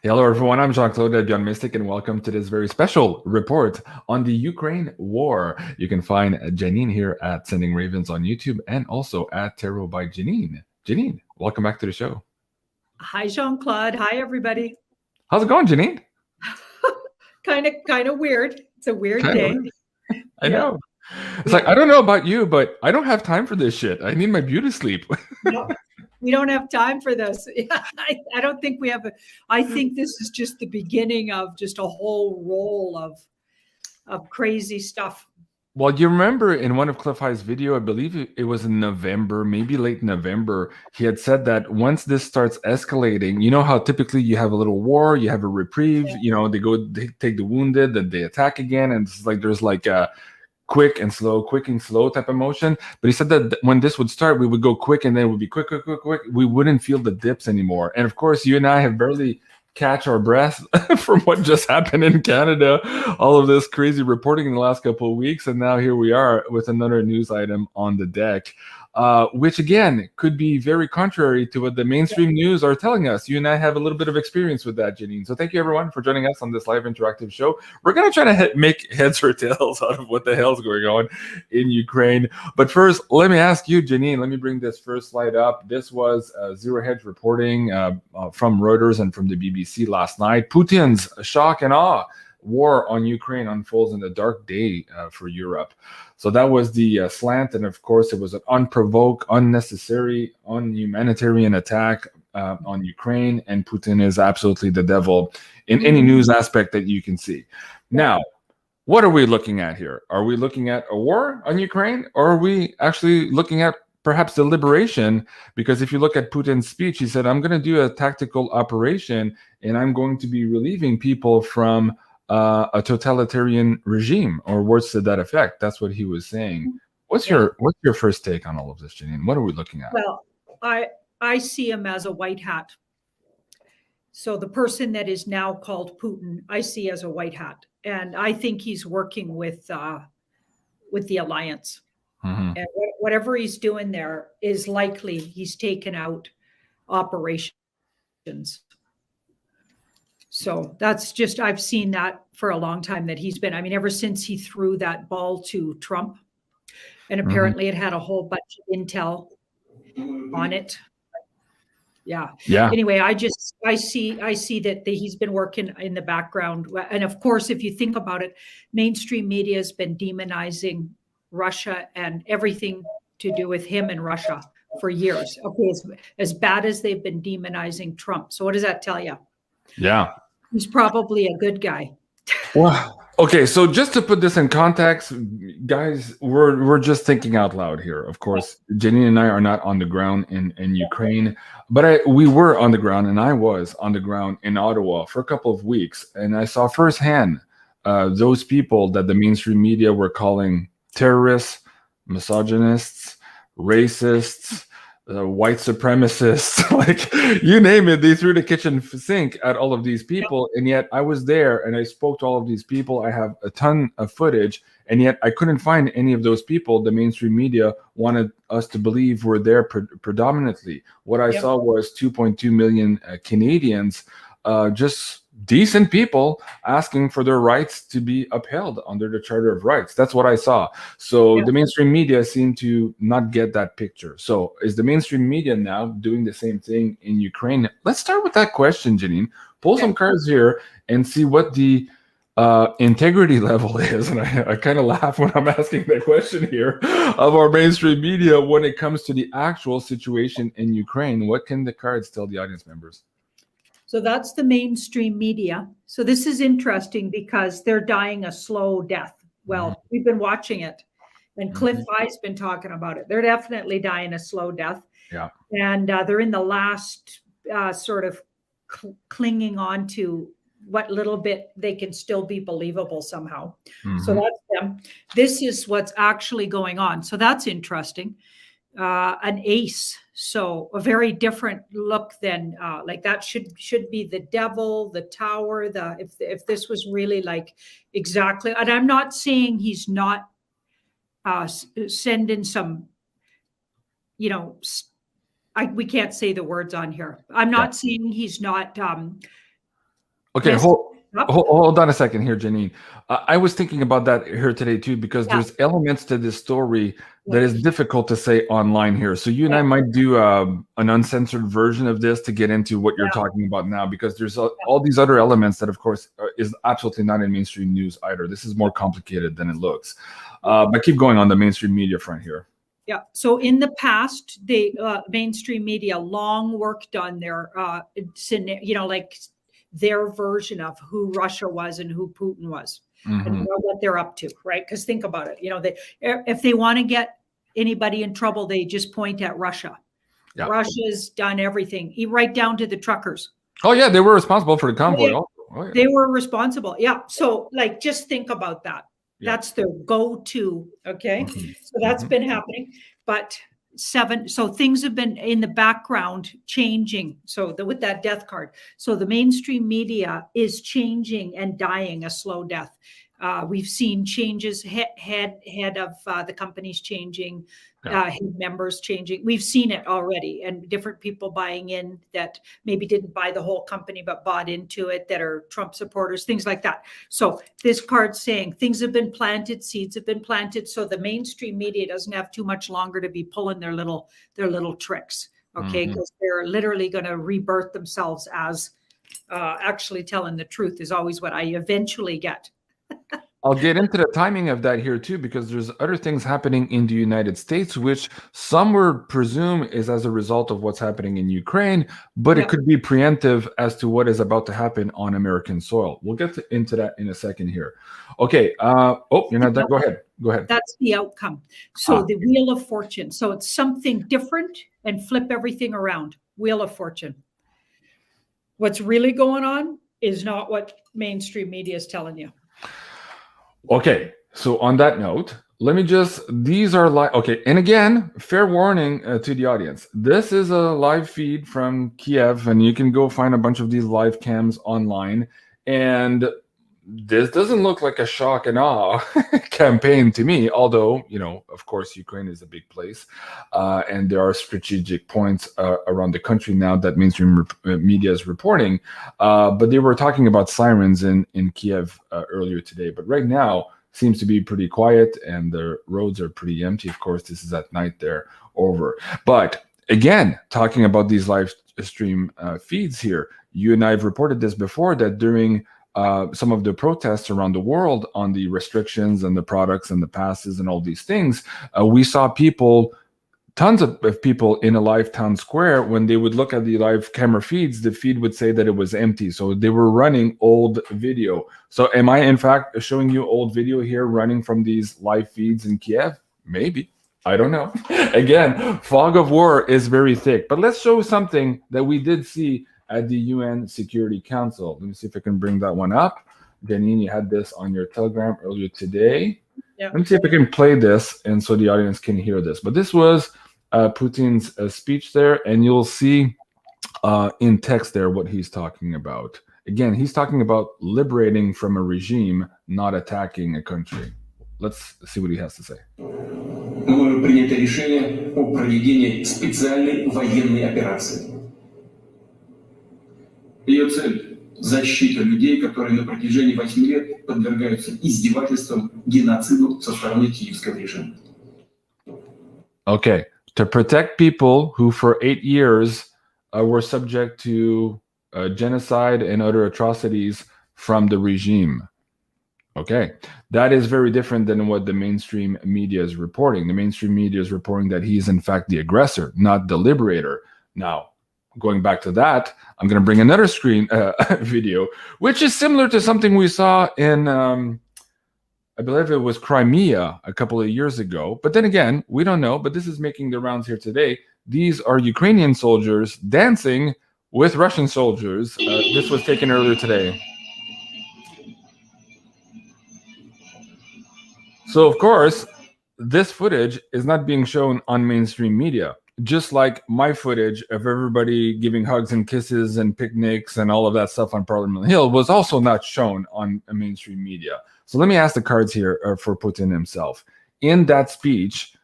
Hello, everyone. I'm 𝐔𝐊𝐑𝐀𝐈𝐍𝐄, Mystic, and welcome to this very special report on the Ukraine war. You can find Janine here at Sending Ravens on YouTube and also at Tarot by Janine. Janine, welcome back to the show. Hi, Jean-Claude. Hi, everybody. How's it going, Janine? kind of weird. It's a weird day. I know. It's like, I don't know about you, but I don't have time for this shit. I need my beauty sleep. No, we don't have time for this. I don't think we have I think this is just the beginning of just a whole roll of crazy stuff. Well, you remember in one of 𝐔𝐊𝐑𝐀𝐈𝐍𝐄's video, I believe it was in November, maybe late November, he had said that once this starts escalating, you know how typically you have a little war, you have a reprieve, you know, they take the wounded, then they attack again, and it's like there's like a quick and slow type of motion. But he said that when this would start, we would go quick and then it would be quick. We wouldn't feel the dips anymore. And of course, you and I have barely catch our breath from what just happened in Canada, all of this crazy reporting in the last couple of weeks. And now here we are with another news item on the deck, which again, could be very contrary to what the mainstream news are telling us. You and I have a little bit of experience with that, Janine. So thank you everyone for joining us on this live interactive show. We're going to try to make heads or tails out of what the hell's going on in Ukraine. But first, let me ask you, Janine, let me bring this first slide up. This was Zero Hedge reporting from Reuters and from the BBC last night. Putin's shock and awe war on Ukraine unfolds in a dark day for Europe. So that was the slant, and of course it was an unprovoked, unnecessary, unhumanitarian attack on Ukraine, and Putin is absolutely the devil in any news aspect that you can see. Now, what are we looking at here? Are we looking at a war on Ukraine, or are we actually looking at perhaps the liberation? Because if you look at Putin's speech, he said, I'm going to do a tactical operation, and I'm going to be relieving people from a totalitarian regime, or words to that effect. That's what he was saying. What's your first take on all of this, Janine? What are we looking at? Well, I see him as a white hat. So the person that is now called Putin, I see as a white hat, and I think he's working with the alliance. And whatever he's doing there is likely he's taken out operations. So that's just, I've seen that for a long time, that he's been, I mean, ever since he threw that ball to Trump, and apparently it had a whole bunch of intel on it. Yeah. Anyway, I see that he's been working in the background. And of course, if you think about it, mainstream media has been demonizing Russia and everything to do with him and Russia for years. Okay, as bad as they've been demonizing Trump. So what does that tell you? Yeah. He's probably a good guy. Well, okay, so just to put this in context, guys, we're just thinking out loud here. Of course, Janine and I are not on the ground in Ukraine, but we were on the ground, and I was on the ground in Ottawa for a couple of weeks, and I saw firsthand those people that the mainstream media were calling terrorists, misogynists, racists, white supremacists, like you name it, they threw the kitchen sink at all of these people. And yet I was there and I spoke to all of these people. I have a ton of footage, and yet I couldn't find any of those people the mainstream media wanted us to believe were there predominantly. What I saw was 2.2 million Canadians, just decent people asking for their rights to be upheld under the Charter of Rights. That's what I saw. So the mainstream media seemed to not get that picture. So is the mainstream media now doing the same thing in Ukraine? Let's start with that question, Janine. Pull some cards here and see what the integrity level is. And I kind of laugh when I'm asking that question here of our mainstream media when it comes to the actual situation in Ukraine. What can the cards tell the audience members? So that's the mainstream media. So this is interesting because they're dying a slow death. Well, we've been watching it, and 𝐔𝐊𝐑𝐀𝐈𝐍𝐄's been talking about it. They're definitely dying a slow death. Yeah. And they're in the last sort of clinging on to what little bit they can still be believable somehow. So that's them. This is what's actually going on. So that's interesting. An ace. So a very different look than like that should be the devil, the tower, if this was really like exactly. And I'm not saying he's not sending some, you know, we can't say the words on here. I'm not saying he's not Okay, Messed up. hold on a second here, Janine. I was thinking about that here today too, because Yeah. there's elements to this story that is difficult to say online here. So you and Yeah. I might do an uncensored version of this to get into what you're Yeah. talking about now, because there's all these other elements that, of course, is absolutely not in mainstream news either. This is more complicated than it looks. But keep going on the mainstream media front here. Yeah. So in the past, the mainstream media long worked on their, like their version of who Russia was and who Putin was, and what they're up to, right? Because think about it. If they want to get anybody in trouble, they just point at Russia. Yeah. Russia's done everything, right down to the truckers. Oh yeah, they were responsible for the convoy. Yeah. Also. Oh, yeah. They were responsible. Yeah. So like, just think about that. Yeah. That's their go-to. Okay. So that's been happening. But so things have been in the background changing. So with that death card. So the mainstream media is changing and dying a slow death. We've seen changes, head of the companies changing, head members changing. We've seen it already, and different people buying in that maybe didn't buy the whole company, but bought into it, that are Trump supporters, things like that. So this card's saying things have been planted, seeds have been planted. So the mainstream media doesn't have too much longer to be pulling their little tricks. Okay. Because they're literally going to rebirth themselves as actually telling the truth is always what I eventually get. I'll get into the timing of that here too, because there's other things happening in the United States, which some would presume is as a result of what's happening in Ukraine, but it could be preemptive as to what is about to happen on American soil. We'll get into that in a second here. Okay. You're not done. Go ahead. Go ahead. That's the outcome. So the Wheel of Fortune. So it's something different and flip everything around. Wheel of Fortune. What's really going on is not what mainstream media is telling you. Okay, so on that note, let me these are live. Okay, and again, fair warning to the audience. This is a live feed from Kiev, and you can go find a bunch of these live cams online. And this doesn't look like a shock and awe campaign to me, although, of course, Ukraine is a big place. And there are strategic points around the country now that mainstream media is reporting. But they were talking about sirens in Kiev earlier today. But right now seems to be pretty quiet, and the roads are pretty empty. Of course, this is at night there over. But again, talking about these live stream feeds here, you and I have reported this before, that during some of the protests around the world on the restrictions and the products and the passes and all these things, we saw tons of people in a live town square. When they would look at the live camera feeds, the feed would say that it was empty. So they were running old video. So am I in fact showing you old video here running from these live feeds in Kiev? Maybe. I don't know. Again, fog of war is very thick. But let's show something that we did see at the UN Security Council. Let me see if I can bring that one up. Janine, you had this on your Telegram earlier today. Yeah. Let me see if I can play this, and so the audience can hear this. But this was Putin's speech there, and you'll see in text there what he's talking about. Again, he's talking about liberating from a regime, not attacking a country. Let's see what he has to say. Мною принято решение о проведении специальной военной операции. Ее цель – защита людей, которые на протяжении 8 лет подвергаются издевательствам, геноциду со стороны киевского режима. Okay, to protect people who for 8 years were subject to genocide and other atrocities from the regime. Okay, that is very different than what the mainstream media is reporting. The mainstream media is reporting that he's in fact the aggressor, not the liberator. Now, going back to that, I'm going to bring another screen video, which is similar to something we saw in, I believe it was Crimea a couple of years ago. But then again, we don't know, but this is making the rounds here today. These are Ukrainian soldiers dancing with Russian soldiers. This was taken earlier today. So, of course, this footage is not being shown on mainstream media, just like my footage of everybody giving hugs and kisses and picnics and all of that stuff on Parliament Hill was also not shown on mainstream media. So let me ask the cards here for Putin himself. In that speech,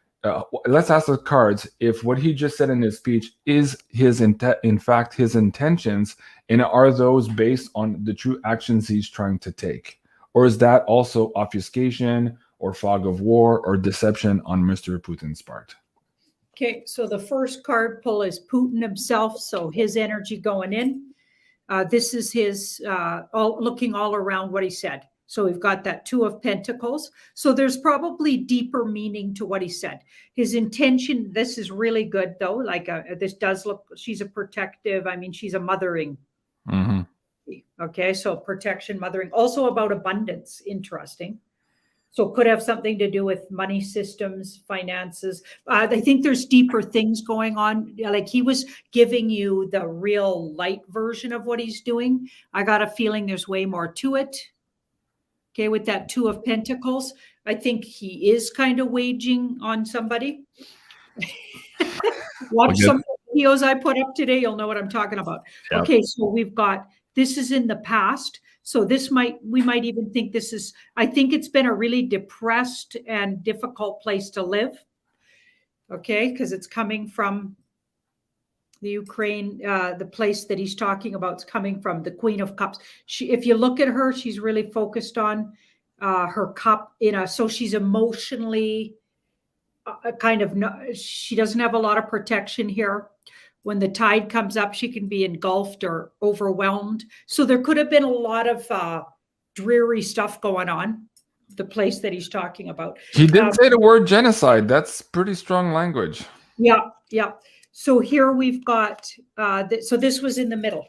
let's ask the cards if what he just said in his speech is in fact his intentions, and are those based on the true actions he's trying to take, or is that also obfuscation or fog of war or deception on Mr. Putin's part? Okay, so the first card pull is Putin himself, so his energy going in. This is his looking all around what he said. So we've got that Two of Pentacles. So there's probably deeper meaning to what he said. His intention, this is really good though. Like this does look, she's a protective, I mean, she's a mothering. Mm-hmm. Okay, so protection, mothering, also about abundance, interesting. So could have something to do with money systems, finances. I think there's deeper things going on. Like he was giving you the real light version of what he's doing. I got a feeling there's way more to it. Okay, with that Two of Pentacles, I think he is kind of waging on somebody. Watch some of the videos I put up today. You'll know what I'm talking about. Yep. Okay, so we've got, this is in the past. So this we might even think this is, I think it's been a really depressed and difficult place to live. Okay, because it's coming from the Ukraine, the place that he's talking about is coming from the Queen of Cups. If you look at her, she's really focused on her cup so she's emotionally she doesn't have a lot of protection here. When the tide comes up, she can be engulfed or overwhelmed. So there could have been a lot of dreary stuff going on, the place that he's talking about. He didn't say the word genocide. That's pretty strong language. Yeah, yeah. So here we've got, so this was in the middle.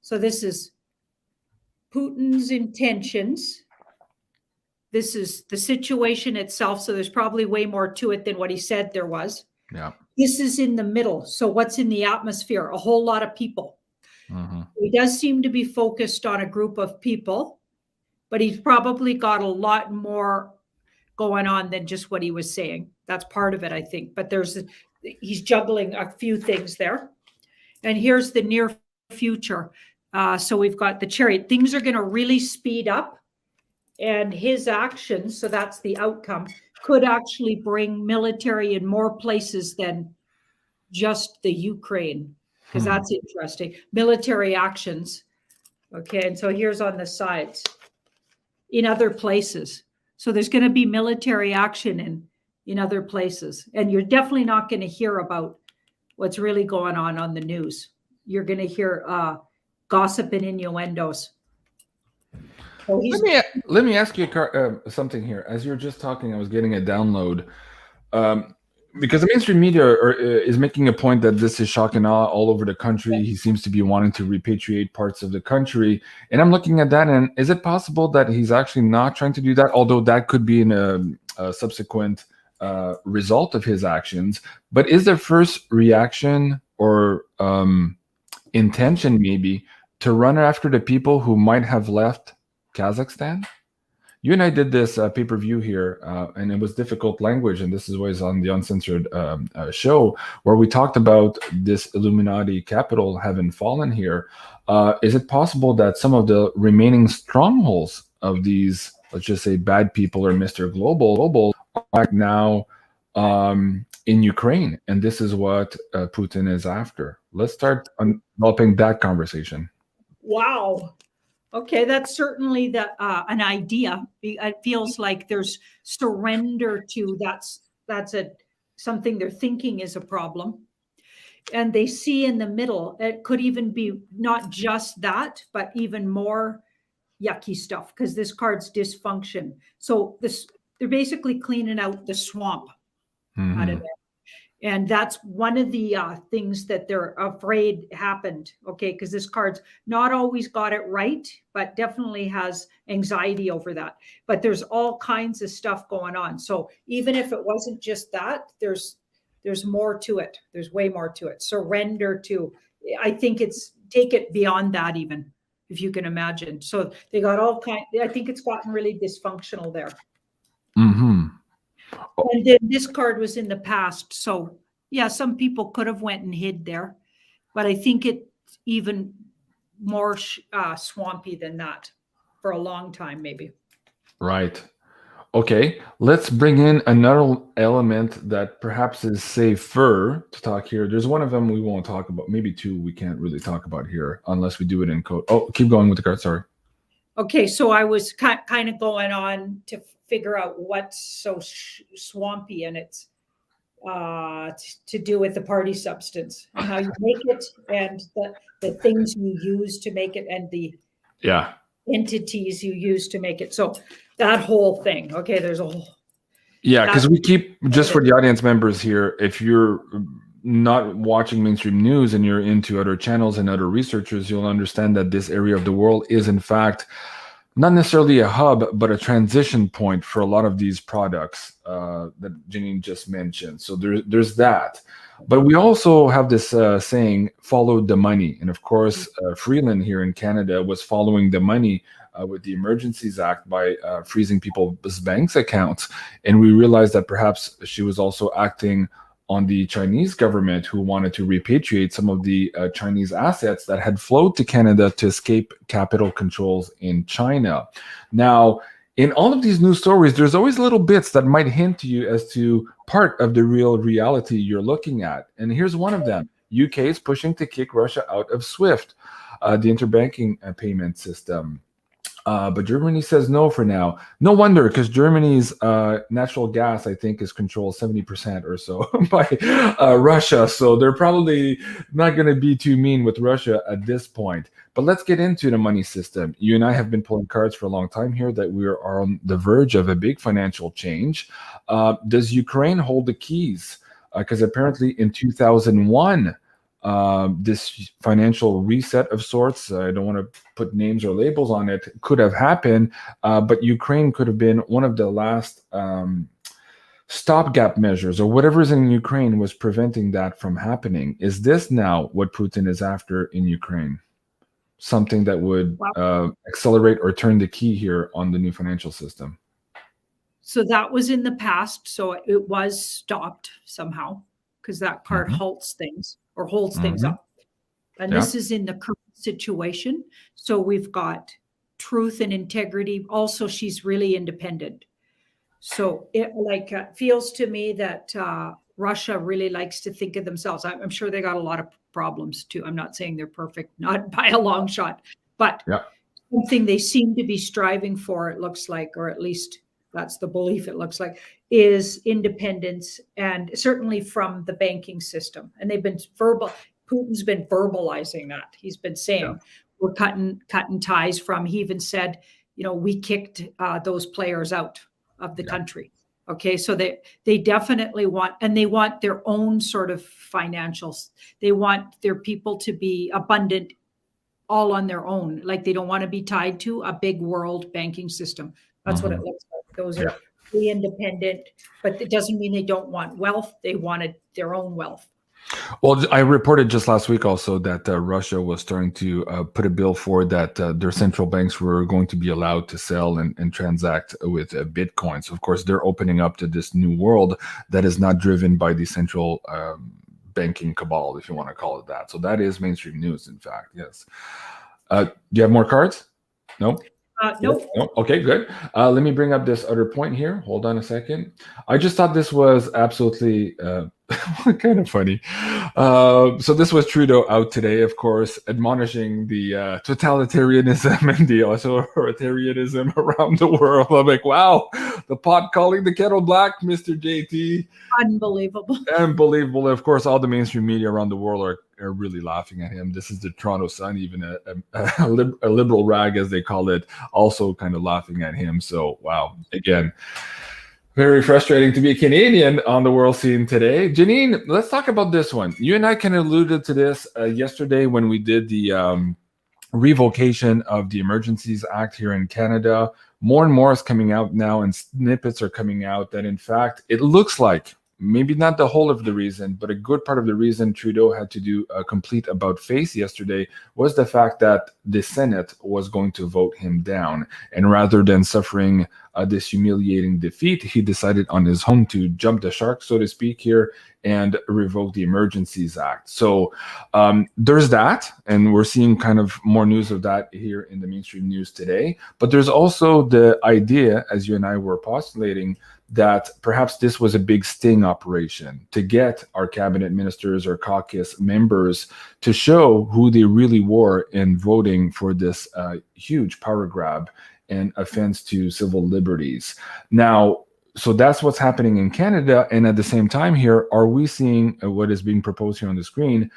So this is Putin's intentions. This is the situation itself. So there's probably way more to it than what he said there was. Yeah. This is in the middle. So what's in the atmosphere? A whole lot of people. Mm-hmm. He does seem to be focused on a group of people, but he's probably got a lot more going on than just what he was saying. That's part of it, I think. But he's juggling a few things there. And here's the near future. So we've got the Chariot. Things are going to really speed up. And his actions, so that's the outcome, could actually bring military in more places than just the Ukraine, because that's interesting. Military actions. Okay, and so here's on the sides. In other places. So there's going to be military action in other places. And you're definitely not going to hear about what's really going on the news. You're going to hear gossip and innuendos. So let me ask you something here. As you're just talking, I was getting a download. Because the mainstream media is making a point that this is shock and awe all over the country. He seems to be wanting to repatriate parts of the country. And I'm looking at that, and is it possible that he's actually not trying to do that? Although that could be a subsequent result of his actions. But is their first reaction or intention maybe to run after the people who might have left Kazakhstan? You and I did this pay-per-view here, and it was difficult language, and this is always on the Uncensored show, where we talked about this Illuminati capital having fallen here. Is it possible that some of the remaining strongholds of these, let's just say, bad people or Mr. Global are now in Ukraine, and this is what Putin is after? Let's start developing that conversation. Wow. Okay, that's certainly an idea. It feels like there's surrender to something they're thinking is a problem. And they see in the middle, it could even be not just that, but even more yucky stuff, because this card's dysfunction. So they're basically cleaning out the swamp out of it. And that's one of the things that they're afraid happened, okay? Because this card's not always got it right, but definitely has anxiety over that. But there's all kinds of stuff going on. So even if it wasn't just that, there's more to it. There's way more to it. Surrender to, I think take it beyond that even, if you can imagine. So they got all kinds, I think it's gotten really dysfunctional there. Mm-hmm. And then this card was in the past. So yeah, some people could have went and hid there, but I think it's even more swampy than that for a long time, maybe. Right. Okay, let's bring in another element that perhaps is safer to talk here. There's one of them we won't talk about, maybe two we can't really talk about here unless we do it in code. Oh, keep going with the card, sorry. Okay, so I was kind of going on to figure out what's so swampy and it's to do with the party substance and how you make it and the things you use to make it and the entities you use to make it. So that whole thing. Okay, there's a whole. Yeah, because we keep, just for the audience members here, if you're not watching mainstream news and you're into other channels and other researchers, you'll understand that this area of the world is in fact not necessarily a hub, but a transition point for a lot of these products that Janine just mentioned. So there's that. But we also have this saying, follow the money. And of course, Freeland here in Canada was following the money with the Emergencies Act by freezing people's banks accounts. And we realized that perhaps she was also acting on the Chinese government, who wanted to repatriate some of the Chinese assets that had flowed to Canada to escape capital controls in China. Now, in all of these news stories, there's always little bits that might hint to you as to part of the real reality you're looking at. And here's one of them. UK is pushing to kick Russia out of SWIFT, the interbanking payment system. But Germany says no for now. No wonder, because Germany's natural gas, I think, is controlled 70% or so by Russia. So they're probably not going to be too mean with Russia at this point. But let's get into the money system. You and I have been pulling cards for a long time here that we are on the verge of a big financial change. Does Ukraine hold the keys? Because apparently in 2001, this financial reset of sorts, I don't want to put names or labels on it, could have happened, but Ukraine could have been one of the last stopgap measures, or whatever's in Ukraine was preventing that from happening. Is this now what Putin is after in Ukraine? Something that would accelerate or turn the key here on the new financial system? So that was in the past, so it was stopped somehow, because that card halts things or holds things up. And this is in the current situation. So we've got truth and integrity. Also, she's really independent. So it feels to me that Russia really likes to think of themselves. I'm sure they got a lot of problems too. I'm not saying they're perfect, not by a long shot, but something they seem to be striving for, it looks like, or at least that's the belief it looks like, is independence, and certainly from the banking system. And they've been Putin's been verbalizing that. He's been saying, we're cutting ties from, he even said, we kicked those players out of the country. Okay, so they definitely want, and they want their own sort of financials. They want their people to be abundant all on their own. Like they don't want to be tied to a big world banking system. That's what it looks like. Those are really independent, but it doesn't mean they don't want wealth. They wanted their own wealth. Well, I reported just last week also that Russia was starting to put a bill forward that their central banks were going to be allowed to sell and transact with Bitcoin. So, of course, they're opening up to this new world that is not driven by the central banking cabal, if you want to call it that. So that is mainstream news, in fact, yes. Do you have more cards? No? Nope. No? Okay, good. Let me bring up this other point here. Hold on a second. I just thought this was absolutely kind of funny. So this was Trudeau out today, of course, admonishing the totalitarianism and the authoritarianism around the world. I'm like, wow, the pot calling the kettle black, Mr. JT. Unbelievable. Unbelievable. Of course, all the mainstream media around the world are really laughing at him. This is the Toronto Sun, even a liberal rag, as they call it, also kind of laughing at him. So, wow, again, very frustrating to be a Canadian on the world scene today. Janine, let's talk about this one. You and I kind of alluded to this yesterday when we did the revocation of the Emergencies Act here in Canada. More and more is coming out now, and snippets are coming out that, in fact, it looks like maybe not the whole of the reason, but a good part of the reason Trudeau had to do a complete about-face yesterday was the fact that the Senate was going to vote him down. And rather than suffering this humiliating defeat, he decided on his own to jump the shark, so to speak, here and revoke the Emergencies Act. So there's that, and we're seeing kind of more news of that here in the mainstream news today. But there's also the idea, as you and I were postulating, that perhaps this was a big sting operation to get our cabinet ministers or caucus members to show who they really were in voting for this huge power grab and offense to civil liberties. Now, so that's what's happening in Canada. And at the same time here, are we seeing what is being proposed here on the screen,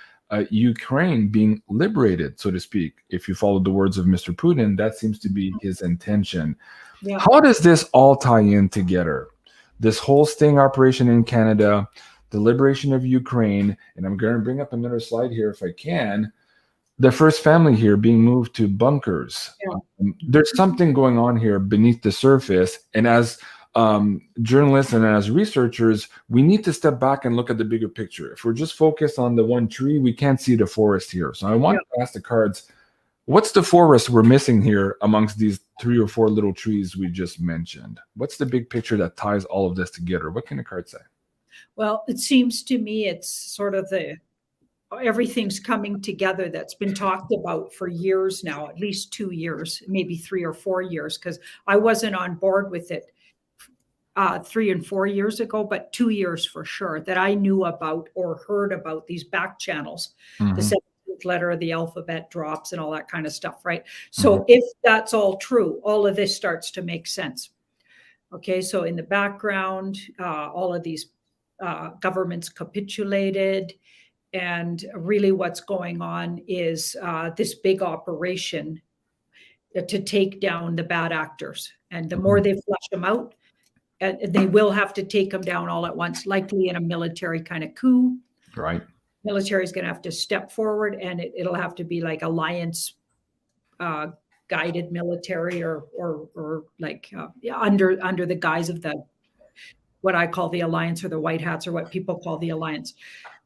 Ukraine being liberated, so to speak? If you follow the words of Mr. Putin, that seems to be his intention. Yeah. How does this all tie in together? This whole sting operation in Canada, the liberation of Ukraine, and I'm going to bring up another slide here if I can. The first family here being moved to bunkers. Yeah. There's something going on here beneath the surface. And as journalists and as researchers, we need to step back and look at the bigger picture. If we're just focused on the one tree, we can't see the forest here. So I want to ask the cards, what's the forest we're missing here amongst these 3 or 4 little trees we just mentioned? What's the big picture that ties all of this together? What can the card say? Well, it seems to me it's sort of everything's coming together that's been talked about for years now, at least 2 years, maybe 3 or 4 years, because I wasn't on board with it 3 and 4 years ago, but 2 years for sure, that I knew about or heard about these back channels, the 17th letter of the alphabet drops and all that kind of stuff, right? So if that's all true, all of this starts to make sense. Okay, so in the background, all of these governments capitulated, and really what's going on is this big operation to take down the bad actors. And the more they flush them out, and they will have to take them down all at once, likely in a military kind of coup. Right. Military is going to have to step forward, and it'll have to be like alliance guided military, or like under the guise of what I call the alliance, or the white hats, or what people call the alliance.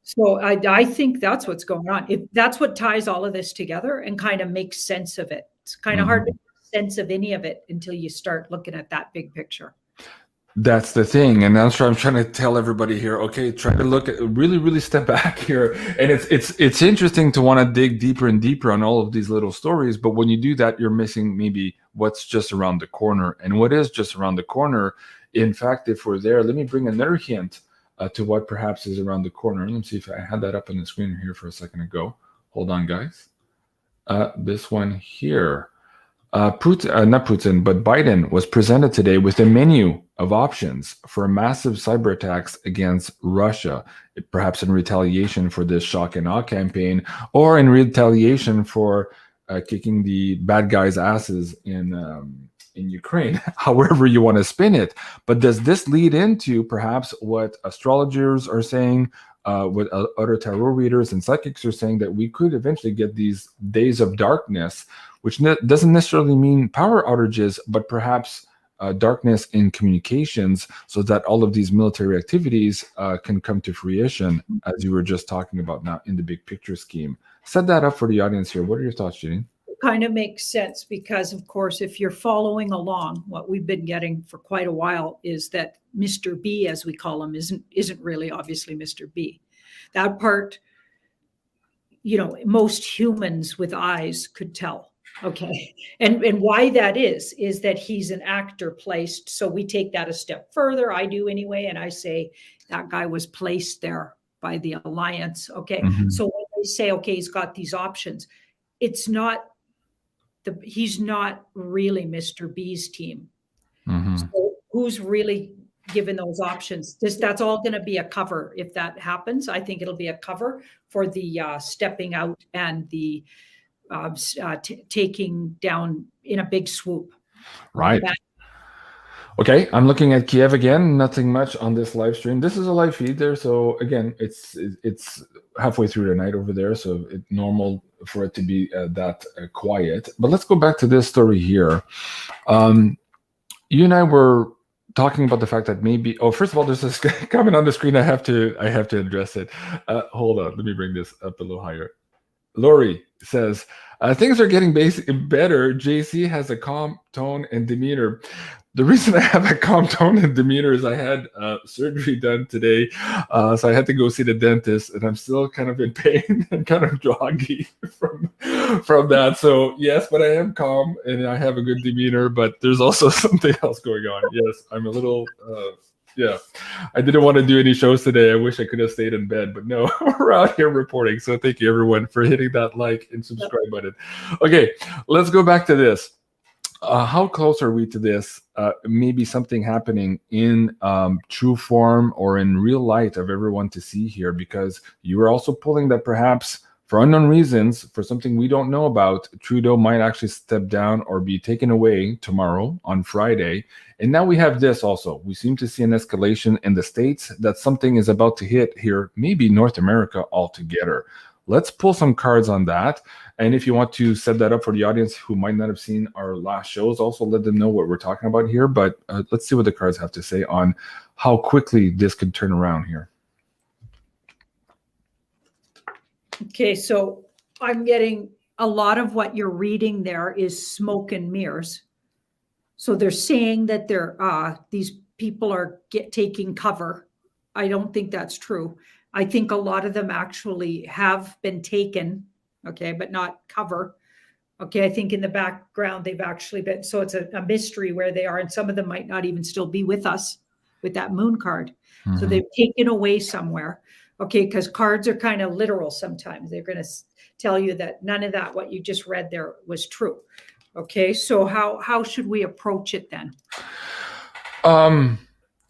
So I think that's what's going on. If that's what ties all of this together and kind of makes sense of it. It's kind of hard to make sense of any of it until you start looking at that big picture. That's the thing, and that's what I'm trying to tell everybody here. Okay, try to look at really step back here, and it's interesting to want to dig deeper and deeper on all of these little stories. But when you do that, you're missing maybe what's just around the corner, and what is just around the corner. In fact, if we're there, let me bring another hint to what perhaps is around the corner. Let me see if I had that up on the screen here for a second ago. Hold on, guys. This one here. Not Putin, but Biden was presented today with a menu of options for massive cyber attacks against Russia, perhaps in retaliation for this shock and awe campaign, or in retaliation for kicking the bad guys' asses in Ukraine, however you want to spin it. But does this lead into perhaps what astrologers are saying, what other tarot readers and psychics are saying, that we could eventually get these days of darkness, which doesn't necessarily mean power outages, but perhaps darkness in communications, so that all of these military activities can come to fruition, as you were just talking about now in the big picture scheme. Set that up for the audience here. What are your thoughts, Janine? It kind of makes sense because, of course, if you're following along, what we've been getting for quite a while is that Mr. B, as we call him, isn't really obviously Mr. B. That part, you know, most humans with eyes could tell. Okay. And why that is that he's an actor placed. So we take that a step further. I do anyway. And I say that guy was placed there by the alliance. Okay. So when they say, okay, he's got these options, it's not he's not really Mr. B's team. So who's really given those options? That's all going to be a cover. If that happens, I think it'll be a cover for the stepping out and the taking down in a big swoop. Right. Okay, I'm looking at Kiev again. Nothing much on this live stream. This is a live feed there, so again, it's halfway through the night over there, so it's normal for it to be that quiet. But let's go back to this story here. You and I were talking about the fact that maybe, oh, first of all, there's this comment on the screen. I have to address it. Hold on, let me bring this up a little higher. Lori says, things are getting better. JC has a calm tone and demeanor. The reason I have a calm tone and demeanor is I had surgery done today, so I had to go see the dentist, and I'm still kind of in pain and kind of groggy from that. So yes, but I am calm and I have a good demeanor, but there's also something else going on. Yes, I'm a little yeah. I didn't want to do any shows today. I wish I could have stayed in bed, but no, we're out here reporting. So thank you everyone for hitting that like and subscribe button. Okay, let's go back to this. How close are we to this? Maybe something happening in true form or in real light of everyone to see here, because you are also pulling that perhaps for unknown reasons, for something we don't know about, Trudeau might actually step down or be taken away tomorrow on Friday. And now we have this also. We seem to see an escalation in the States that something is about to hit here, maybe North America altogether. Let's pull some cards on that. And if you want to set that up for the audience who might not have seen our last shows, also let them know what we're talking about here. But let's see what the cards have to say on how quickly this could turn around here. Okay, so I'm getting a lot of what you're reading there is smoke and mirrors. So they're saying that these people are taking cover. I don't think that's true. I think a lot of them actually have been taken, okay, but not cover. Okay, I think in the background they've actually been, so it's a mystery where they are, and some of them might not even still be with us with that moon card. Mm-hmm. So they've taken away somewhere. Okay, because cards are kind of literal sometimes. They're going to tell you that none of that, what you just read there, was true. Okay, so how should we approach it then?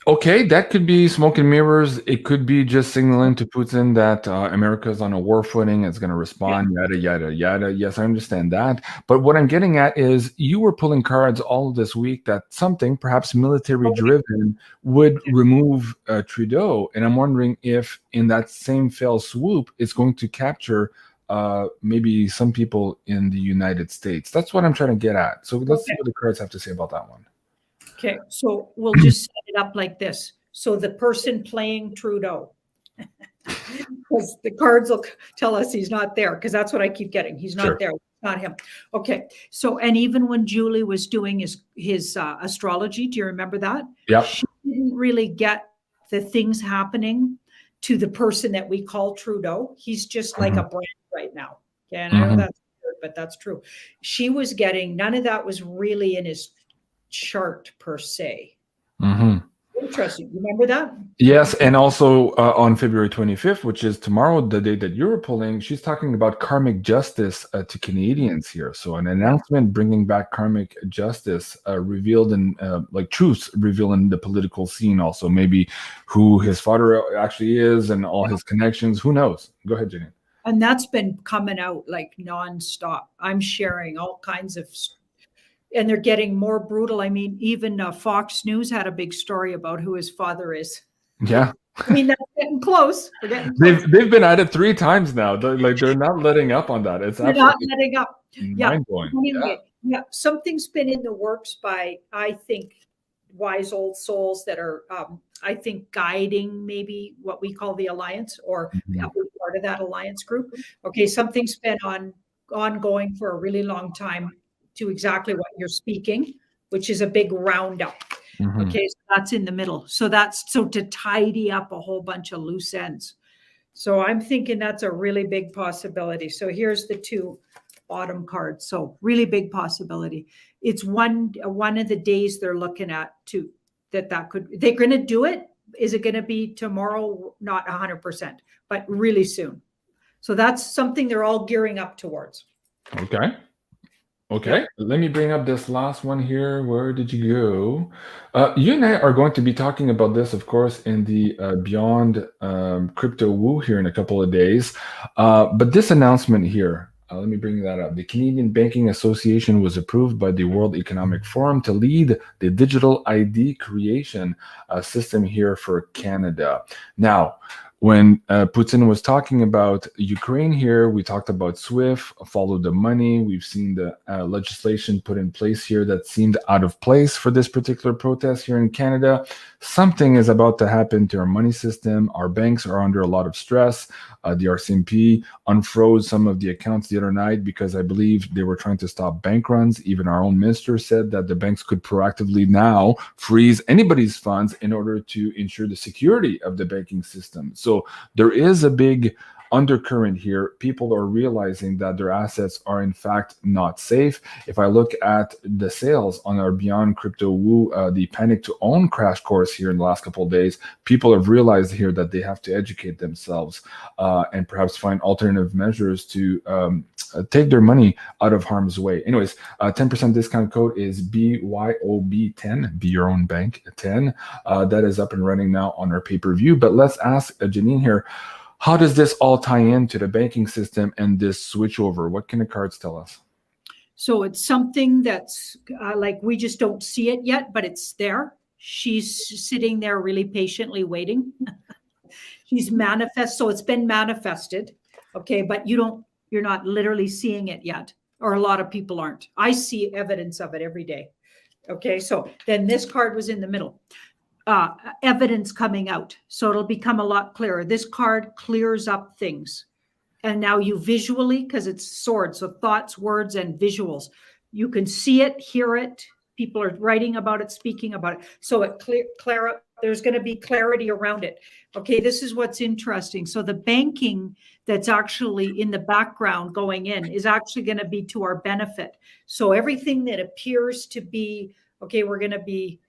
Okay, that could be smoke and mirrors. It could be just signaling to Putin that America is on a war footing. It's going to respond, yada, yada, yada. Yes, I understand that. But what I'm getting at is you were pulling cards all this week that something, perhaps military-driven, would remove Trudeau. And I'm wondering if in that same fell swoop, it's going to capture maybe some people in the United States. That's what I'm trying to get at. So let's see what the cards have to say about that one. Okay, so we'll just set it up like this. So the person playing Trudeau, because the cards will tell us he's not there, because that's what I keep getting. He's not there, not him. Okay, so and even when Julie was doing his astrology, do you remember that? Yeah. She didn't really get the things happening to the person that we call Trudeau. He's just like a brand right now. Okay, and I know that's weird, but that's true. She was getting, none of that was really in his chart per se. Interesting. Remember that? Yes, and also on February 25th, which is tomorrow, the day that you were pulling, she's talking about karmic justice to Canadians here. So an announcement bringing back karmic justice revealed in like truths revealed in the political scene. Also, maybe who his father actually is and all his connections. Who knows? Go ahead, Janine. And that's been coming out like nonstop. I'm sharing all kinds of. And they're getting more brutal. I mean, even Fox News had a big story about who his father is. Yeah. I mean, that's getting close. They've been at it 3 times now. They're not letting up on that. It's they're not letting up. Mind-blowing. Anyway, something's been in the works by, I think, wise old souls that are, I think, guiding maybe what we call the alliance, or part of that alliance group. Okay, something's been ongoing for a really long time, to exactly what you're speaking, which is a big roundup. Okay, so that's in the middle. So to tidy up a whole bunch of loose ends. So I'm thinking that's a really big possibility. So here's the 2 bottom cards. So really big possibility. It's one of the days they're looking at too, they're going to do it. Is it going to be tomorrow? Not 100%, but really soon. So that's something they're all gearing up towards. Okay, let me bring up this last one here. Where did you go? You and I are going to be talking about this, of course, in the Beyond Crypto Woo here in a couple of days. But this announcement here, let me bring that up. The Canadian Banking Association was approved by the World Economic Forum to lead the digital ID creation system here for Canada. Now, when Putin was talking about Ukraine here, we talked about SWIFT, follow the money. We've seen the legislation put in place here that seemed out of place for this particular protest here in Canada. Something is about to happen to our money system. Our banks are under a lot of stress. The RCMP unfroze some of the accounts the other night because I believe they were trying to stop bank runs. Even our own minister said that the banks could proactively now freeze anybody's funds in order to ensure the security of the banking system. So there is a big undercurrent here. People are realizing that their assets are in fact not safe. If I look at the sales on our Beyond Crypto Woo, the Panic to Own crash course here in the last couple of days, people have realized here that they have to educate themselves and perhaps find alternative measures to take their money out of harm's way. Anyways, 10% discount code is BYOB10, Be Your Own Bank 10. That is up and running now on our pay-per-view. But let's ask Janine here, how does this all tie into the banking system and this switchover? What can the cards tell us? So it's something that's like we just don't see it yet, but it's there. She's sitting there really patiently waiting. She's manifest. So it's been manifested. Okay. But you're not literally seeing it yet. Or a lot of people aren't. I see evidence of it every day. Okay. So then this card was in the middle. Evidence coming out. So it'll become a lot clearer. This card clears up things. And now you visually, because it's swords, so thoughts, words, and visuals. You can see it, hear it. People are writing about it, speaking about it. So it there's going to be clarity around it. Okay, this is what's interesting. So the banking that's actually in the background going in is actually going to be to our benefit. So everything that appears to be, okay, we're going to be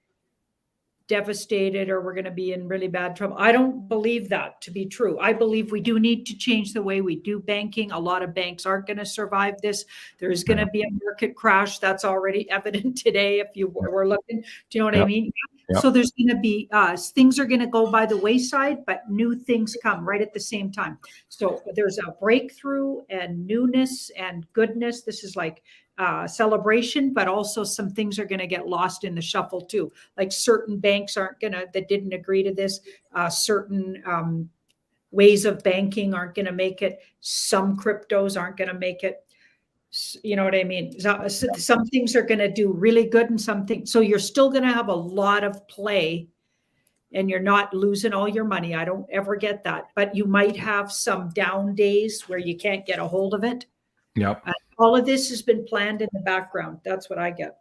devastated or we're going to be in really bad trouble. I don't believe that to be true. I believe we do need to change the way we do banking. A lot of banks aren't going to survive this. There's going to be a market crash. That's already evident today if you were looking. Do you know what I mean? Yep. So there's going to be things are going to go by the wayside, but new things come right at the same time. So there's a breakthrough and newness and goodness. This is like celebration, but also some things are going to get lost in the shuffle too. Like certain banks that didn't agree to this, certain ways of banking aren't going to make it. Some cryptos aren't going to make it. You know what I mean? Some things are going to do really good and some things. So you're still going to have a lot of play and you're not losing all your money. I don't ever get that, but you might have some down days where you can't get a hold of it. Yep. All of this has been planned in the background. That's what I get.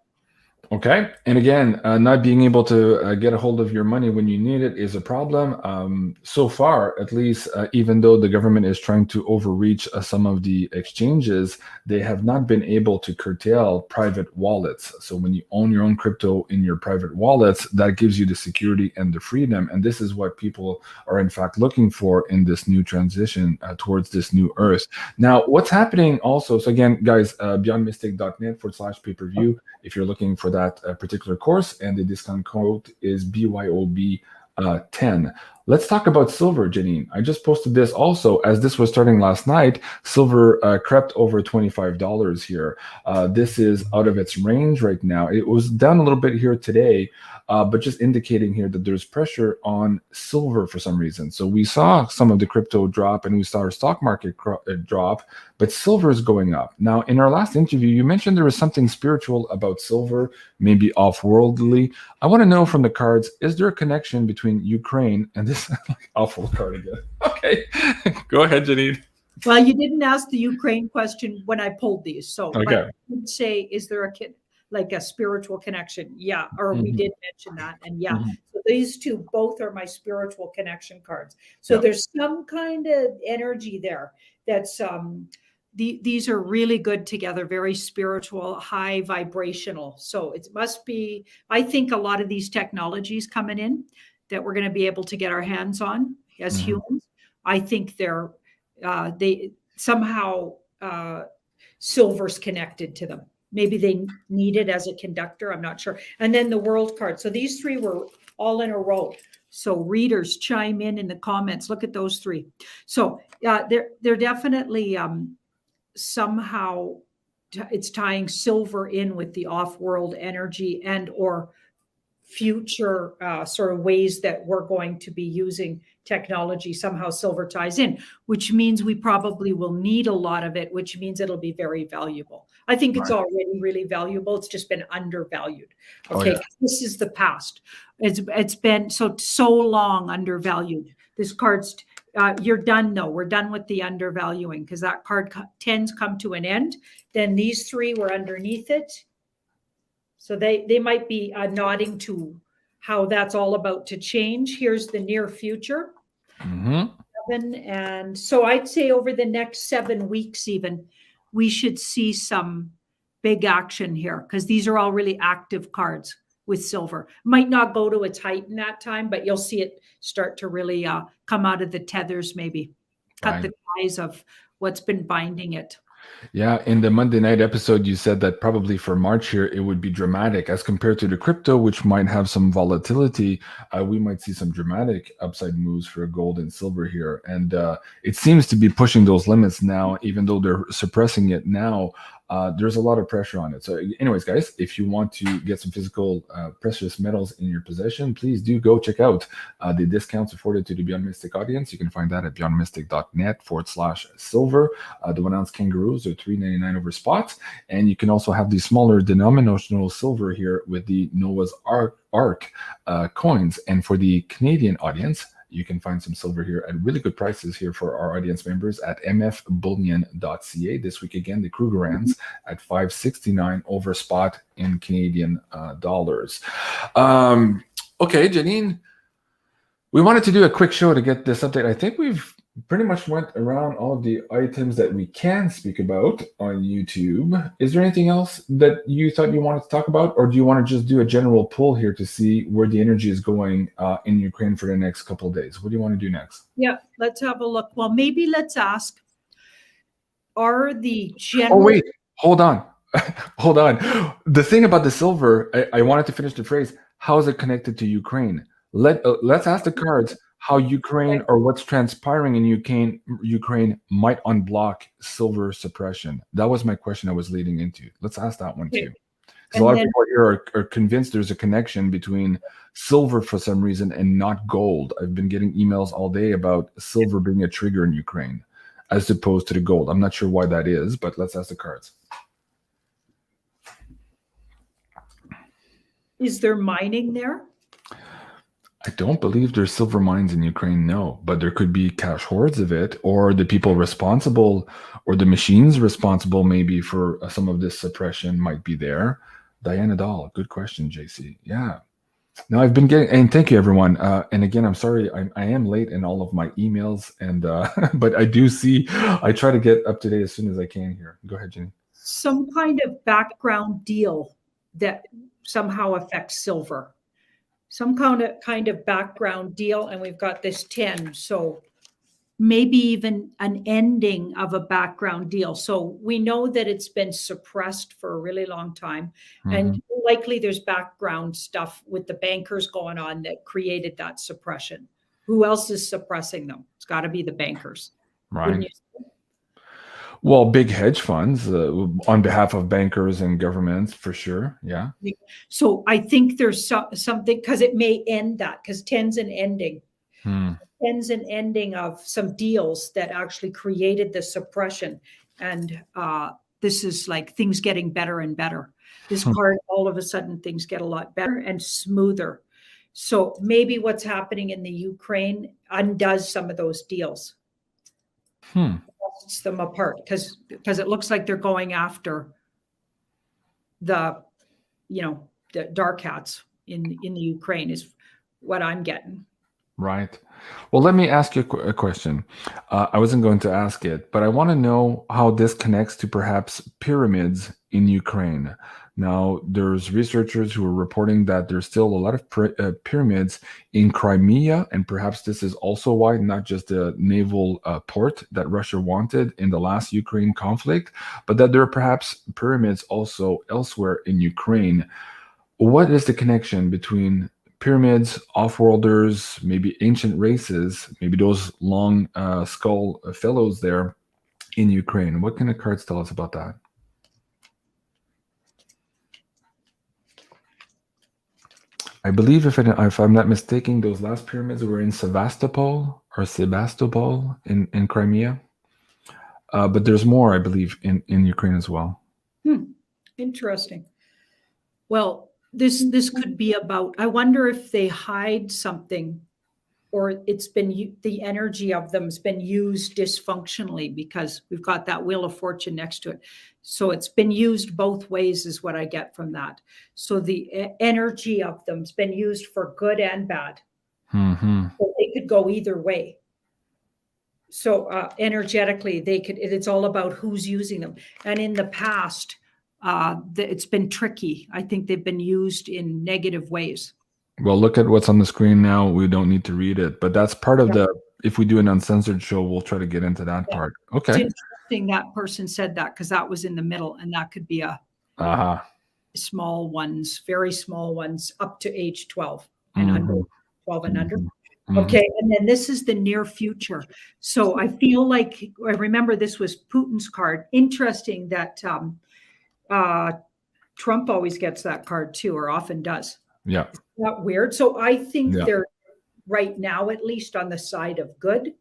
Okay. And again, not being able to get a hold of your money when you need it is a problem. So far, at least, even though the government is trying to overreach some of the exchanges, they have not been able to curtail private wallets. So when you own your own crypto in your private wallets, that gives you the security and the freedom. And this is what people are in fact looking for in this new transition towards this new earth. Now, what's happening also, so again, guys, beyondmystic.net/pay-per-view, if you're looking for that particular course, and the discount code is BYOB 10. Let's talk about silver, Janine. I just posted this also as this was starting last night. Silver crept over $25 here. This is out of its range right now. It was down a little bit here today, but just indicating here that there's pressure on silver for some reason. So we saw some of the crypto drop and we saw our stock market drop, but silver is going up. Now, in our last interview, you mentioned there was something spiritual about silver, maybe off-worldly. I want to know from the cards, is there a connection between Ukraine and this awful card again? Okay, go ahead, Janine. Well, you didn't ask the Ukraine question when I pulled these. So okay. I would say, is there a spiritual connection? Yeah, or we did mention that. And yeah, so these two both are my spiritual connection cards. So there's some kind of energy there that's these are really good together, very spiritual, high vibrational. So it must be, I think a lot of these technologies coming in that we're going to be able to get our hands on as humans, I think they somehow silver's connected to them. Maybe they need it as a conductor. I'm not sure. And then the world card. So these three were all in a row. So readers chime in the comments. Look at those three. So they're definitely somehow it's tying silver in with the off-world energy and or future sort of ways that we're going to be using technology, somehow silver ties in, which means we probably will need a lot of it, which means it'll be very valuable. I think it's already really valuable. It's just been undervalued. Okay, this is the past. It's been so long undervalued. This card's you're done though. We're done with the undervaluing because that card 10's come to an end. Then these three were underneath it. So they might be nodding to how that's all about to change. Here's the near future. And so I'd say over the next 7 weeks even, we should see some big action here because these are all really active cards with silver. Might not go to its height in that time, but you'll see it start to really come out of the tethers, maybe cut the ties of what's been binding it. Yeah, in the Monday night episode, you said that probably for March here, it would be dramatic as compared to the crypto, which might have some volatility. We might see some dramatic upside moves for gold and silver here. And it seems to be pushing those limits now, even though they're suppressing it now. There's a lot of pressure on it. So anyways, guys, if you want to get some physical precious metals in your possession, please do go check out the discounts afforded to the Beyond Mystic audience. You can find that at beyondmystic.net/silver. The 1 ounce kangaroos are $3.99 over spot. And you can also have the smaller denominational silver here with the Noah's Ark coins. And for the Canadian audience, you can find some silver here at really good prices here for our audience members at mfbullion.ca. This week again, the Krugerrands at $5.69 over spot in Canadian dollars. Okay, Janine, we wanted to do a quick show to get this update. I think we've pretty much went around all of the items that we can speak about on YouTube. Is there anything else that you thought you wanted to talk about, or do you want to just do a general poll here to see where the energy is going in Ukraine for the next couple of days? What do you want to do next? Yeah, let's have a look. Well, maybe let's ask, are the general... Oh, wait, hold on. Hold on. The thing about the silver, I wanted to finish the phrase, how is it connected to Ukraine? Let's ask the cards how Ukraine or what's transpiring in Ukraine might unblock silver suppression. That was my question I was leading into. Let's ask that one too. Because a lot of people here are convinced there's a connection between silver for some reason and not gold. I've been getting emails all day about silver being a trigger in Ukraine as opposed to the gold. I'm not sure why that is, but let's ask the cards. Is there mining there? I don't believe there's silver mines in Ukraine, no. But there could be cache hoards of it, or the people responsible, or the machines responsible maybe for some of this suppression might be there. Diana Dahl, good question, JC. Yeah. Now I've been getting, and thank you everyone. And again, I'm sorry, I am late in all of my emails, and but I do see, I try to get up to date as soon as I can here. Go ahead, Jenny. Some kind of background deal that somehow affects silver. Some kind of background deal, and we've got this 10. So maybe even an ending of a background deal. So we know that it's been suppressed for a really long time. And likely there's background stuff with the bankers going on that created that suppression. Who else is suppressing them? It's got to be the bankers. Right. Well, big hedge funds on behalf of bankers and governments, for sure. Yeah. So I think there's something, because it may end that, because 10's an ending. 10's an ending of some deals that actually created the suppression. And this is like things getting better and better. This card, all of a sudden, things get a lot better and smoother. So maybe what's happening in the Ukraine undoes some of those deals. Them apart because it looks like they're going after the the dark hats in the Ukraine is what I'm getting. Right. Well, let me ask you a question. I wasn't going to ask it, but I want to know how this connects to perhaps pyramids in Ukraine. Now, there's researchers who are reporting that there's still a lot of pyramids in Crimea, and perhaps this is also why, not just the naval port that Russia wanted in the last Ukraine conflict, but that there are perhaps pyramids also elsewhere in Ukraine. What is the connection between pyramids, off-worlders, maybe ancient races, maybe those long skull fellows there in Ukraine? What can the cards tell us about that? I I believe if I'm not mistaken, those last pyramids were in Sevastopol in Crimea. But there's more, I believe, in Ukraine as well. Interesting. Well, this could be about, I wonder if they hide something, or it's been, the energy of them has been used dysfunctionally, because we've got that Wheel of Fortune next to it. So it's been used both ways is what I get from that. So the energy of them's been used for good and bad. So they could go either way. So energetically, it's all about who's using them. And in the past, it's been tricky. I think they've been used in negative ways. Well, look at what's on the screen now. We don't need to read it, but that's part of if we do an uncensored show, we'll try to get into that part. Okay. It's interesting that person said that, because that was in the middle, and that could be a small ones, very small ones, up to age 12 and under, 12 and under. Okay, and then this is the near future. So I feel like, I remember this was Putin's card. Interesting that Trump always gets that card too, or often does. Yeah. Isn't that weird? So I think they're right now, at least, on the side of good.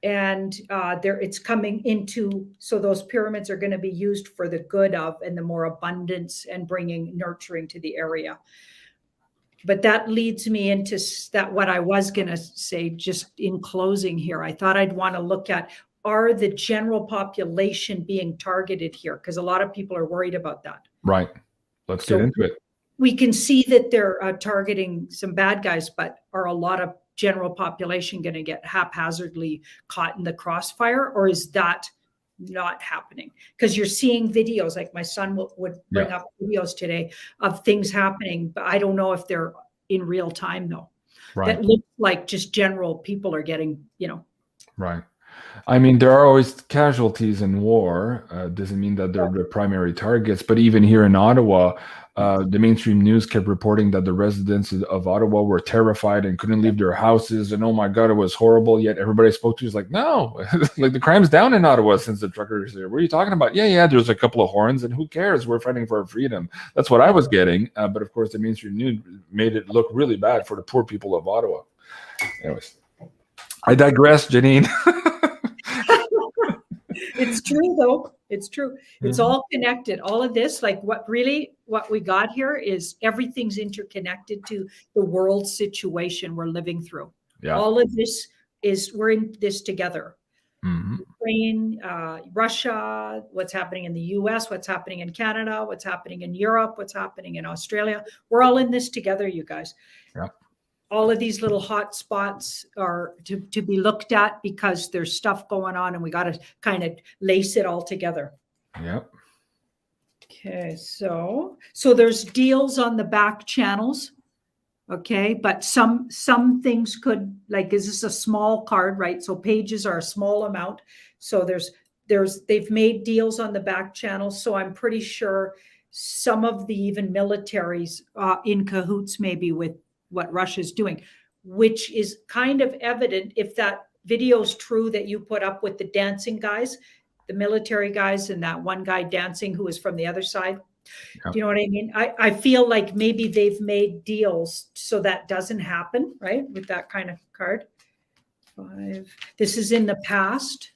And it's coming into, so those pyramids are going to be used for the good of, and the more abundance and bringing nurturing to the area. But that leads me into that, what I was going to say just in closing here. I thought I'd want to look at, are the general population being targeted here? Because a lot of people are worried about that. Right. Let's get into it. We can see that they're targeting some bad guys, but are a lot of general population going to get haphazardly caught in the crossfire, or is that not happening? Because you're seeing videos, like my son would bring up videos today of things happening, but I don't know if they're in real time though. Right. That looks like just general people are getting, Right. I mean, there are always casualties in war. Doesn't mean that they're the primary targets. But even here in Ottawa, the mainstream news kept reporting that the residents of Ottawa were terrified and couldn't leave their houses. And oh my God, it was horrible. Yet everybody I spoke to is like, no, like the crime's down in Ottawa since the truckers are there. What are you talking about? Yeah, there's a couple of horns, and who cares? We're fighting for our freedom. That's what I was getting. But of course, the mainstream news made it look really bad for the poor people of Ottawa. Anyways, I digress, Janine. It's true, though. It's true. It's all connected. All of this, like what we got here is everything's interconnected to the world situation we're living through. Yeah. All of this we're in this together. Ukraine, Russia, what's happening in the US, what's happening in Canada, what's happening in Europe, what's happening in Australia. We're all in this together, you guys. Yeah. All of these little hot spots are to be looked at, because there's stuff going on, and we got to kind of lace it all together. Yep. Okay, so there's deals on the back channels. Okay, but some things could, like, is this a small card, right? So pages are a small amount. So they've made deals on the back channels. So I'm pretty sure some of the even militaries in cahoots maybe with what Russia's doing, which is kind of evident if that video is true that you put up with the dancing guys, the military guys, and that one guy dancing who was from the other side. Yep. Do you know what I mean? I feel like maybe they've made deals so that doesn't happen, right? With that kind of card. 5. This is in the past.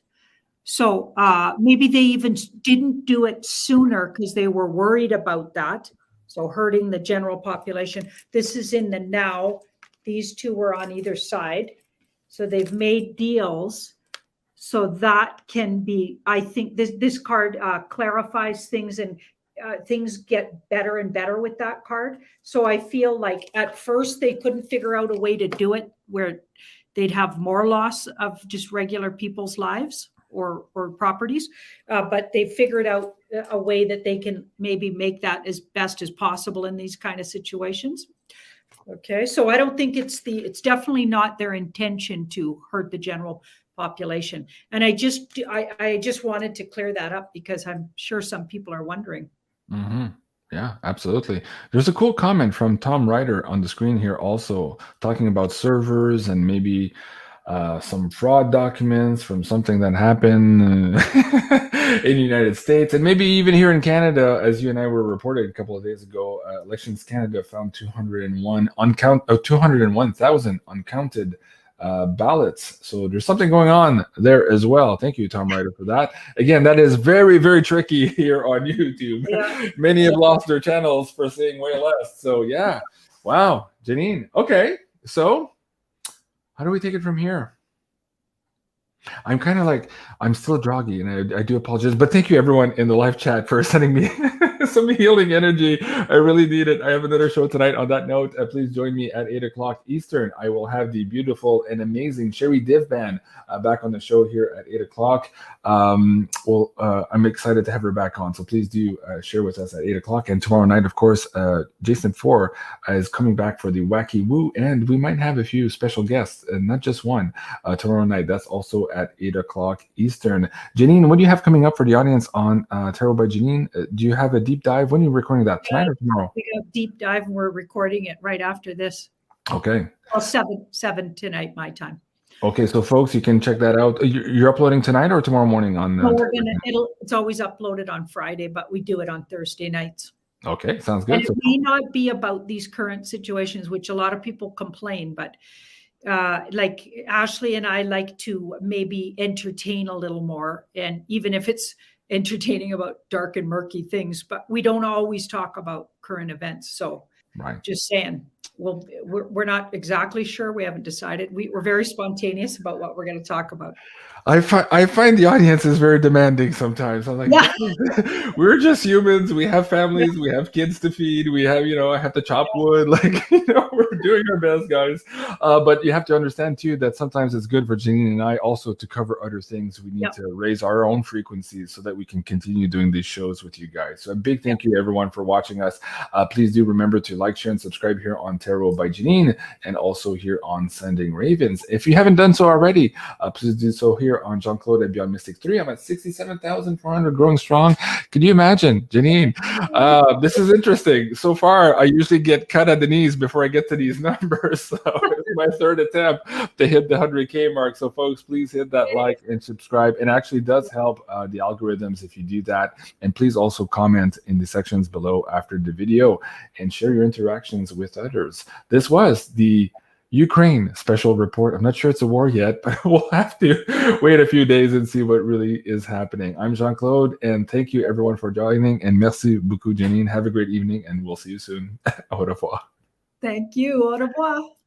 So maybe they even didn't do it sooner because they were worried about that. So hurting the general population. This is in the now. These two were on either side. So they've made deals. So that can be, I think this card clarifies things, and things get better and better with that card. So I feel like at first they couldn't figure out a way to do it where they'd have more loss of just regular people's lives or properties. But they figured out a way that they can maybe make that as best as possible in these kind of situations. Okay, so I don't think it's definitely not their intention to hurt the general population. And I just wanted to clear that up, because I'm sure some people are wondering. Yeah, absolutely. There's a cool comment from Tom Ryder on the screen here also, talking about servers and maybe some fraud documents from something that happened in the United States, and maybe even here in Canada, as you and I were reported a couple of days ago. Elections Canada found 201,000 uncounted ballots. So there's something going on there as well. Thank you, Tom Ryder, for that. Again, that is very, very tricky here on YouTube. Yeah. Many have lost their channels for saying way less. So yeah, wow, Janine. Okay, so how do we take it from here? I'm kind of like, I'm still groggy, and I do apologize, but thank you everyone in the live chat for sending me some healing energy. I really need it. I have another show tonight. On that note, please join me at 8 o'clock Eastern. I will have the beautiful and amazing Sherry Div Band back on the show here at 8 o'clock. I'm excited to have her back on, so please do share with us at 8 o'clock. And tomorrow night, of course, Jason 4 is coming back for the Wacky Woo, and we might have a few special guests, and not just one, tomorrow night. That's also at 8 o'clock Eastern. Janine, what do you have coming up for the audience on Tarot by Janine? Do you have a deep dive? When are you recording that? Tonight or tomorrow? We have deep dive, and we're recording it right after this. Okay. Well, 7 tonight, my time. Okay, so folks, you can check that out. You're uploading tonight or tomorrow morning on? No, it's always uploaded on Friday, but we do it on Thursday nights. Okay, sounds good. And it may not be about these current situations, which a lot of people complain, but like Ashley and I like to maybe entertain a little more, and even if it's entertaining about dark and murky things, but we don't always talk about current events. So right. Just saying, well, we're not exactly sure. We haven't decided. We're very spontaneous about what we're going to talk about. I find the audience is very demanding sometimes. I'm like, yeah. We're just humans. We have families. Yeah. We have kids to feed. We have, I have to chop wood. Like, we're doing our best, guys. But you have to understand, too, that sometimes it's good for Janine and I also to cover other things. We need to raise our own frequencies so that we can continue doing these shows with you guys. So a big thank you, everyone, for watching us. Please do remember to like, share, and subscribe here on Tarot by Janine, and also here on Sending Ravens. If you haven't done so already, please do so here on Jean-Claude and Beyond Mystic 3. I'm at 67,400, growing strong. Can you imagine, Janine? This is interesting. So far, I usually get cut at the knees before I get to these numbers. So it's my third attempt to hit the 100K mark. So folks, please hit that like and subscribe. It actually does help the algorithms if you do that. And please also comment in the sections below after the video and share your interactions with others. This was the Ukraine special report. I'm not sure it's a war yet, but we'll have to wait a few days and see what really is happening. I'm Jean-Claude, and thank you everyone for joining. And merci beaucoup, Janine. Have a great evening, and we'll see you soon. Au revoir. Thank you. Au revoir.